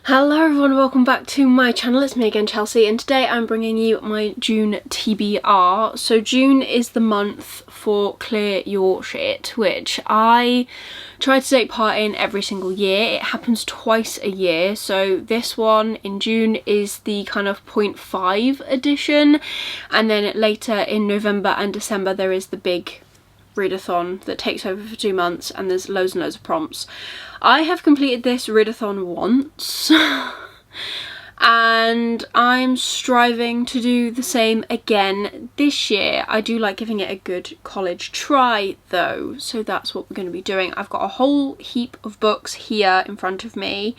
Hello everyone, welcome back to my channel. It's me again, Chelsea, and today I'm bringing you my June TBR. So June is the month for Clearursht, which I try to take part in every single year. It happens twice a year, so this one in June is the kind of 0.5 edition, and then later in November and December there is the big readathon that takes over for 2 months, and there's loads and loads of prompts. I have completed this readathon once and I'm striving to do the same again this year. I do like giving it a good college try though, so that's what we're going to be doing. I've got a whole heap of books here in front of me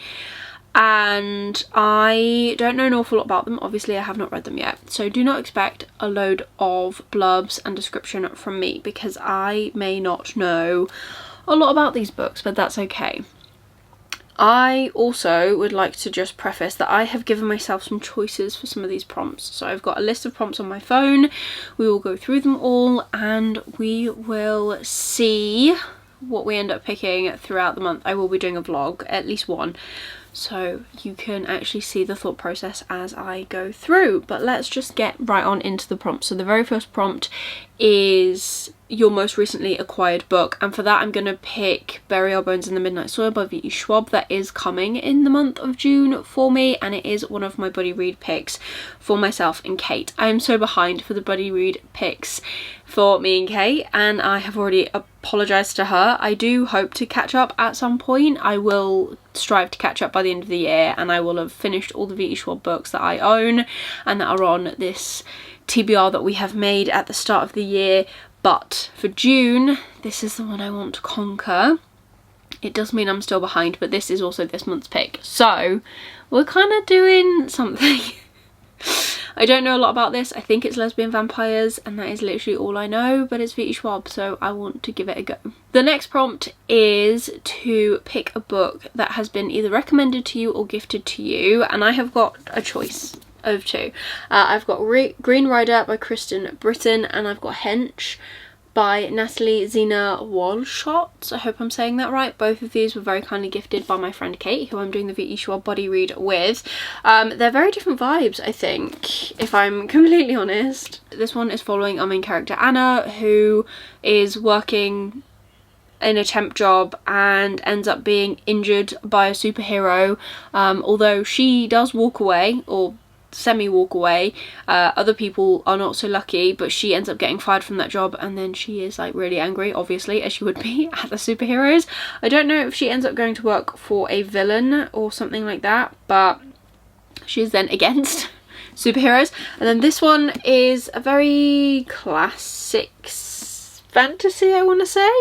and I don't know an awful lot about them. Obviously I have not read them yet, so do not expect a load of blurbs and description from me because I may not know a lot about these books, but that's okay. I also would like to just preface that I have given myself some choices for some of these prompts. So I've got a list of prompts on my phone. We will go through them all and we will see what we end up picking throughout the month. I will be doing a vlog, at least one, so you can actually see the thought process as I go through. But let's just get right on into the prompts. So the very first prompt is your most recently acquired book, and for that I'm going to pick Bury Our Bones in the Midnight Soil by V.E. Schwab. That is coming in the month of June for me, and it is one of my buddy read picks for myself and Kate. I am so behind for the buddy read picks for me and Kate, and I have already apologised to her. I do hope to catch up at some point. I will strive to catch up by the end of the year, and I will have finished all the V.E. Schwab books that I own and that are on this TBR that we have made at the start of the year. But for June, this is the one I want to conquer. It does mean I'm still behind, but this is also this month's pick, so we're kind of doing something. I don't know a lot about this. I think it's lesbian vampires, and that is literally all I know, but it's V.E. Schwab, so I want to give it a go. The next prompt is to pick a book that has been either recommended to you or gifted to you, and I have got a choice of two. I've got Green Rider by Kristen Britton, and I've got Hench by Natalie Zena Walshot. I hope I'm saying that right. Both of these were very kindly gifted by my friend Kate, who I'm doing the V.E. Schwab buddy read with. They're very different vibes, I think, if I'm completely honest. This one is following our main character Anna, who is working in a temp job and ends up being injured by a superhero. Although she does walk away, or semi-walk away, other people are not so lucky, but she ends up getting fired from that job, and then she is like really angry, obviously, as she would be at the superheroes. I don't know if she ends up going to work for a villain or something like that, but she is then against superheroes. And then this one is a very classic fantasy, I want to say.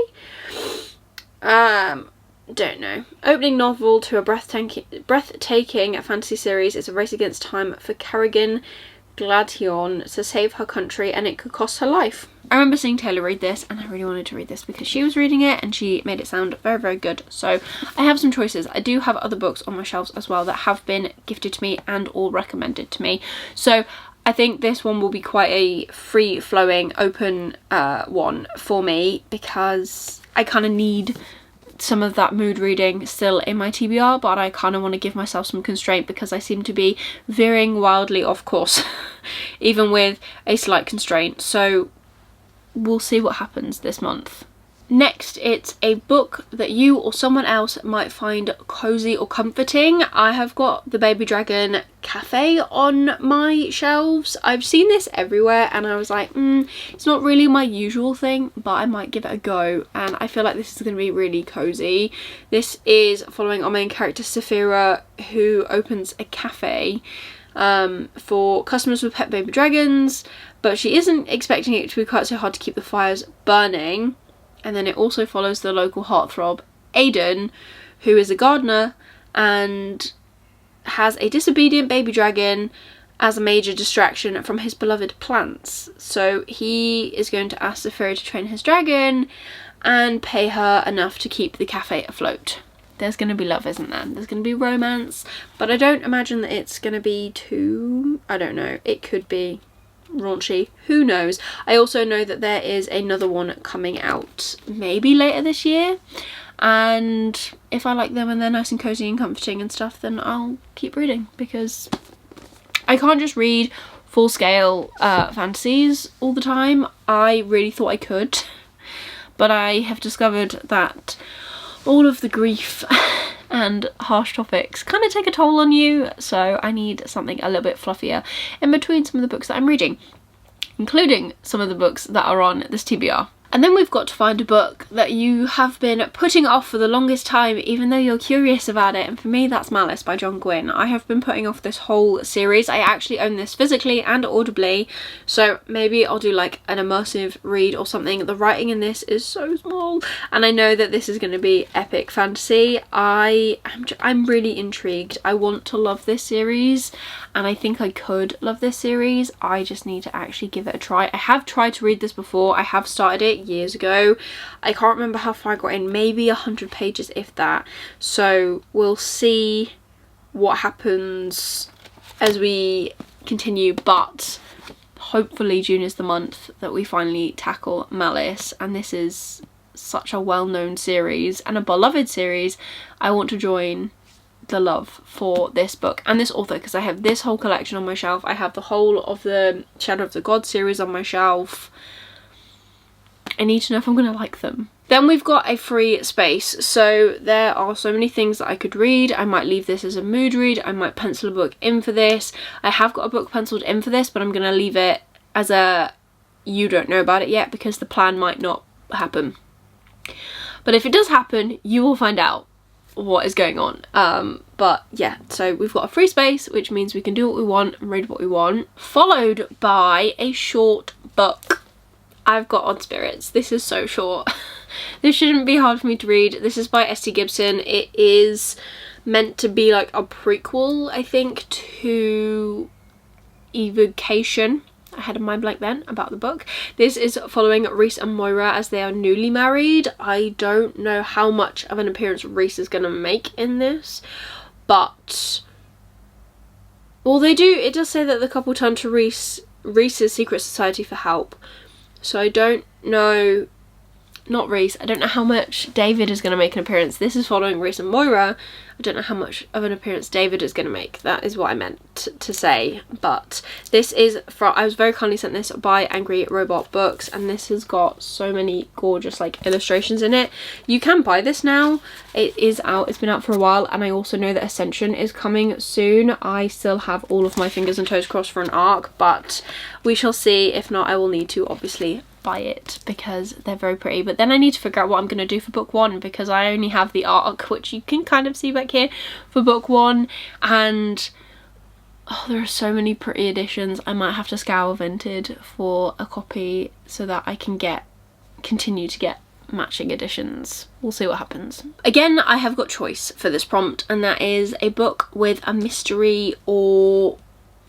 Don't know. Opening novel to a breathtaking fantasy series is a race against time for Carrigan Gladion to save her country, and it could cost her life. I remember seeing Taylor read this, and I really wanted to read this because she was reading it and she made it sound very, very good. So I have some choices. I do have other books on my shelves as well that have been gifted to me and all recommended to me. So I think this one will be quite a free-flowing, open one for me, because I kind of need some of that mood reading still in my TBR, but I kind of want to give myself some constraint because I seem to be veering wildly off course even with a slight constraint. So we'll see what happens this month. Next, it's a book that you or someone else might find cozy or comforting. I have got the Baby Dragon Cafe on my shelves. I've seen this everywhere and I was like, it's not really my usual thing, but I might give it a go, and I feel like this is going to be really cozy. This is following our main character Saphira, who opens a cafe for customers with pet baby dragons, but she isn't expecting it to be quite so hard to keep the fires burning. And then it also follows the local heartthrob, Aiden, who is a gardener and has a disobedient baby dragon as a major distraction from his beloved plants. So he is going to ask Saphira to train his dragon and pay her enough to keep the cafe afloat. There's going to be love, isn't there? There's going to be romance, but I don't imagine that it's going to be too, I don't know, it could be raunchy, who knows. I also know that there is another one coming out maybe later this year, and if I like them and they're nice and cozy and comforting and stuff, then I'll keep reading, because I can't just read full scale fantasies all the time. I really thought I could, but I have discovered that all of the grief and harsh topics kind of take a toll on you, so I need something a little bit fluffier in between some of the books that I'm reading, including some of the books that are on this TBR. And then we've got to find a book that you have been putting off for the longest time, even though you're curious about it. And for me, that's Malice by John Gwynne. I have been putting off this whole series. I actually own this physically and audibly, so maybe I'll do like an immersive read or something. The writing in this is so small, and I know that this is going to be epic fantasy. I'm really intrigued. I want to love this series, and I think I could love this series. I just need to actually give it a try. I have tried to read this before. I have started it years ago. I can't remember how far I got in, maybe 100 pages if that, so we'll see what happens as we continue, but hopefully June is the month that we finally tackle Malice, and this is such a well-known series and a beloved series. I want to join the love for this book and this author, because I have this whole collection on my shelf. I have the whole of the Shadow of the Gods series on my shelf. I need to know if I'm going to like them. Then we've got a free space, so there are so many things that I could read. I might leave this as a mood read, I might pencil a book in for this. I have got a book penciled in for this, but I'm going to leave it as a you don't know about it yet, because the plan might not happen. But if it does happen, you will find out what is going on. But yeah, so we've got a free space, which means we can do what we want and read what we want, followed by a short book. I've got Odd Spirits. This is so short. This shouldn't be hard for me to read. This is by S.T. Gibson. It is meant to be like a prequel, I think, to Evocation. I had a mind blank then about the book. This is following Reese and Moira as they are newly married. I don't know how much of an appearance Reese is going to make in this, but well, they do. It does say that the couple turn to Reese's secret society for help. So I don't know, not Reese, I don't know how much David is going to make an appearance. This is following Reese and Moira. I don't know how much of an appearance David is going to make. That is what I meant to say. But this is from, I was very kindly sent this by Angry Robot Books, and this has got so many gorgeous like illustrations in it. You can buy this now. It is out, it's been out for a while, and I also know that Ascension is coming soon. I still have all of my fingers and toes crossed for an ARC, but we shall see. If not, I will need to obviously buy it because they're very pretty. But then I need to figure out what I'm going to do for book one, because I only have the ARC, which you can kind of see back here, for book one, and oh, there are so many pretty editions. I might have to scour Vinted for a copy so that I can continue to get matching editions. We'll see what happens. Again, I have got choice for this prompt, and that is a book with a mystery or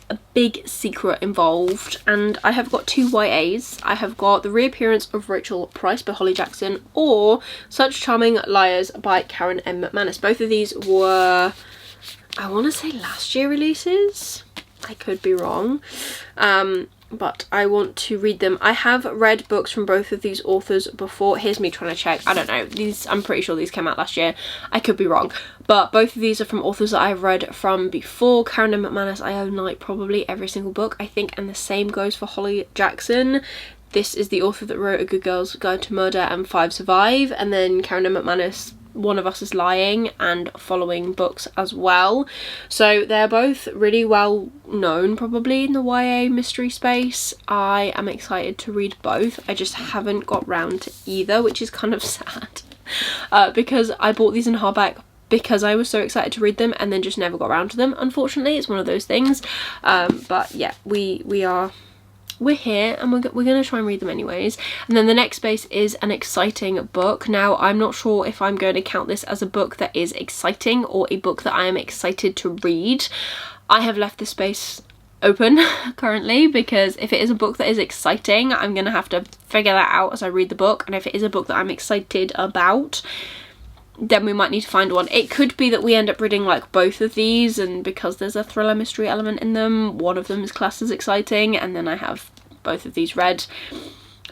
a big secret involved, and I have got two YAs. I have got The Reappearance of Rachel Price by Holly Jackson, or Such Charming Liars by Karen M. McManus. Both of these were, I want to say, last year releases. I could be wrong, but I want to read them. I have read books from both of these authors before. Here's me trying to check. I don't know. These, I'm pretty sure these came out last year. I could be wrong. But both of these are from authors that I've read from before. Karen M. McManus, I own like probably every single book, I think, and the same goes for Holly Jackson. This is the author that wrote A Good Girl's Guide to Murder and 5 Survive, and then Karen M. McManus, One of Us is Lying and following books as well. So they're both really well known probably in the YA mystery space. I am excited to read both. I just haven't got round to either, which is kind of sad, because I bought these in hardback because I was so excited to read them and then just never got around to them. Unfortunately, it's one of those things. But yeah, we're here and we're going to try and read them anyways. And then the next space is an exciting book. Now, I'm not sure if I'm going to count this as a book that is exciting or a book that I am excited to read. I have left this space open currently, because if it is a book that is exciting, I'm going to have to figure that out as I read the book. And if it is a book that I'm excited about, then we might need to find one. It could be that we end up reading like both of these, and because there's a thriller mystery element in them, one of them is classed as exciting, and then I have both of these read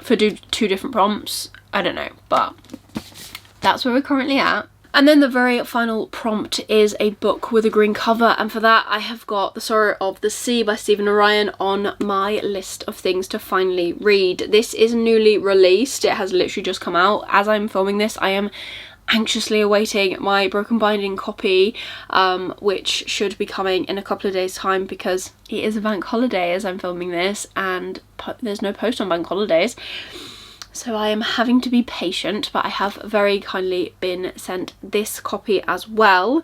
for two different prompts. I don't know, but that's where we're currently at. And then the very final prompt is a book with a green cover, and for that I have got The Sorrow of the Sea by Stephen Orion on my list of things to finally read. This is newly released, it has literally just come out. As I'm filming this, I am anxiously awaiting my broken binding copy, which should be coming in a couple of days time because it is a bank holiday as I'm filming this, and there's no post on bank holidays. So I am having to be patient, but I have very kindly been sent this copy as well,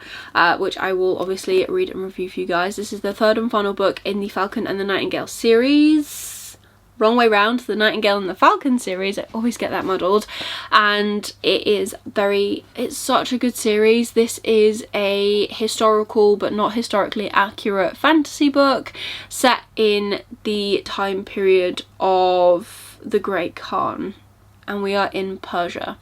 which I will obviously read and review for you guys. This is the third and final book in the Falcon and the Nightingale series. Wrong way round, the Nightingale and the Falcon series, I always get that muddled. And it's such a good series. This is a historical but not historically accurate fantasy book set in the time period of the Great Khan, and we are in Persia.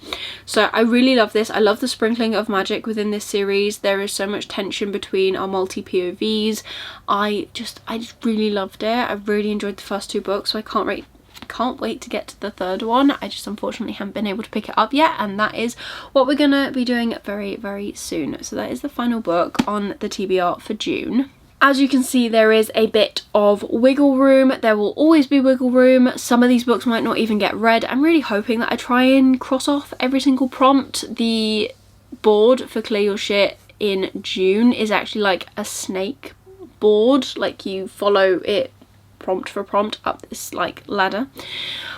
So I really love this. I love the sprinkling of magic within this series. There is so much tension between our multi POVs. I just really loved it. I really enjoyed the first two books, so I can't wait to get to the third one. I just unfortunately haven't been able to pick it up yet, and that is what we're gonna be doing very, very soon. So that is the final book on the TBR for June. As you can see, there is a bit of wiggle room. There will always be wiggle room. Some of these books might not even get read. I'm really hoping that I try and cross off every single prompt. The board for Clear Your Shit in June is actually like a snake board. Like you follow it prompt for prompt up this like ladder,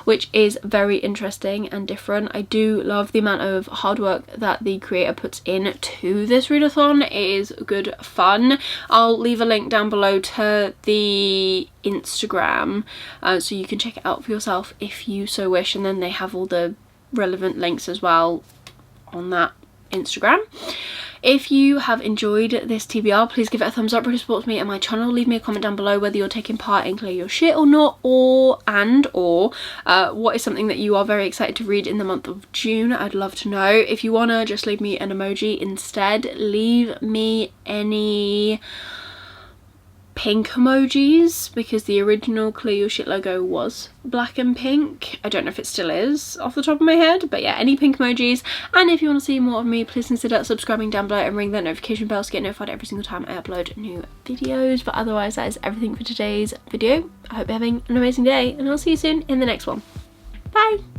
which is very interesting and different. I do love the amount of hard work that the creator puts in to this readathon. It is good fun. I'll leave a link down below to the Instagram so you can check it out for yourself if you so wish, and then they have all the relevant links as well on that Instagram. If you have enjoyed this TBR, please give it a thumbs up, really supports me and my channel. Leave me a comment down below whether you're taking part in Clear Your Shit or not, or what is something that you are very excited to read in the month of June. I'd love to know. If you wanna just leave me an emoji instead, leave me any pink emojis, because the original Clear Your Shit logo was black and pink. I don't know if it still is off the top of my head, but yeah, any pink emojis. And if you want to see more of me, please consider subscribing down below and ring that notification bell to get notified every single time I upload new videos. But otherwise, that is everything for today's video. I hope you're having an amazing day, and I'll see you soon in the next one. Bye!